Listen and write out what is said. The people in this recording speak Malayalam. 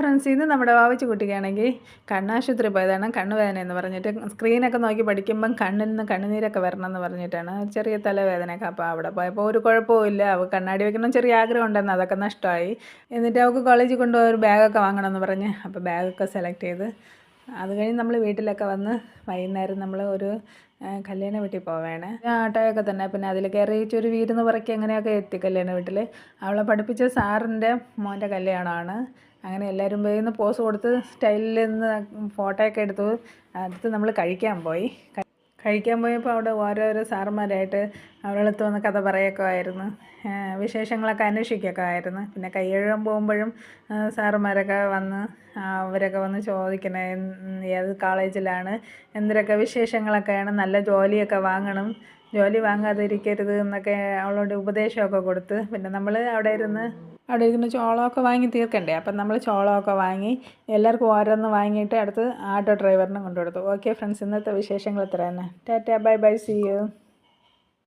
ഫ്രണ്ട്സ്, ഇത് നമ്മുടെ വാവച്ചു കുട്ടിക്കാണെങ്കിൽ കണ്ണാശുപത്രി പോയതാണ്. കണ്ണുവേദന എന്ന് പറഞ്ഞിട്ട് സ്ക്രീനൊക്കെ നോക്കി പഠിക്കുമ്പം കണ്ണിൽ നിന്ന് കണ്ണുനീരൊക്കെ വരണം എന്ന് പറഞ്ഞിട്ടാണ്. ചെറിയ തലവേദനയൊക്കെ. അപ്പോൾ അവിടെ പോയപ്പോൾ ഒരു കുഴപ്പമില്ല. അവൾക്ക് കണ്ണാടി വെക്കണം ചെറിയ ആഗ്രഹം ഉണ്ടെന്ന്, അതൊക്കെ നഷ്ടമായി. എന്നിട്ട് അവൾക്ക് കോളേജിൽ കൊണ്ടുപോയി ഒരു ബാഗൊക്കെ വാങ്ങണമെന്ന് പറഞ്ഞ് അപ്പോൾ ബാഗൊക്കെ സെലക്ട് ചെയ്ത് അത് കഴിഞ്ഞ് നമ്മൾ വീട്ടിലൊക്കെ വന്ന് വൈകുന്നേരം നമ്മൾ ഒരു കല്യാണ വീട്ടിൽ പോവേണ്. ആട്ടോയൊക്കെ തന്നെ. പിന്നെ അതിൽ കയറിയിട്ടൊരു വീരുന്ന് പറക്കി അങ്ങനെയൊക്കെ എത്തി കല്യാണ വീട്ടിൽ. അവളെ പഠിപ്പിച്ച സാറിൻ്റെ മോൻ്റെ കല്യാണമാണ്. അങ്ങനെ എല്ലാവരും പോയി നിന്ന് പോസ് കൊടുത്ത് സ്റ്റൈലിൽ നിന്ന് ഫോട്ടോയൊക്കെ എടുത്ത് നമ്മൾ കഴിക്കാൻ പോയപ്പോൾ അവിടെ ഓരോരോ സാറന്മാരായിട്ട് അവളെടുത്ത് വന്ന് കഥ പറയുകയൊക്കെ ആയിരുന്നു. വിശേഷങ്ങളൊക്കെ അന്വേഷിക്കുകയൊക്കെ ആയിരുന്നു. പിന്നെ കൈ കഴുകാൻ പോകുമ്പോഴും സാറന്മാരൊക്കെ വന്ന് അവരൊക്കെ വന്ന് ചോദിക്കണേ ഏത് കോളേജിലാണ്, എന്തൊക്കെ വിശേഷങ്ങളൊക്കെയാണ്, നല്ല ജോലിയൊക്കെ വാങ്ങണം, ജോലി വാങ്ങാതിരിക്കരുത് എന്നൊക്കെ അവളോട് ഉപദേശമൊക്കെ കൊടുത്ത്. പിന്നെ നമ്മൾ അവിടെ ഇരുന്ന് ചോളമൊക്കെ വാങ്ങി തീർക്കണ്ടേ. അപ്പം നമ്മൾ ചോളമൊക്കെ വാങ്ങി എല്ലാവർക്കും ഓരോന്ന് വാങ്ങിയിട്ട് അടുത്ത് ആട്ടോ ഡ്രൈവറിനും കൊണ്ടുകൊടുത്തു. ഓക്കെ ഫ്രണ്ട്സ്, ഇന്നത്തെ വിശേഷങ്ങൾ ഇത്ര തന്നെ. Tata, bye bye, see U.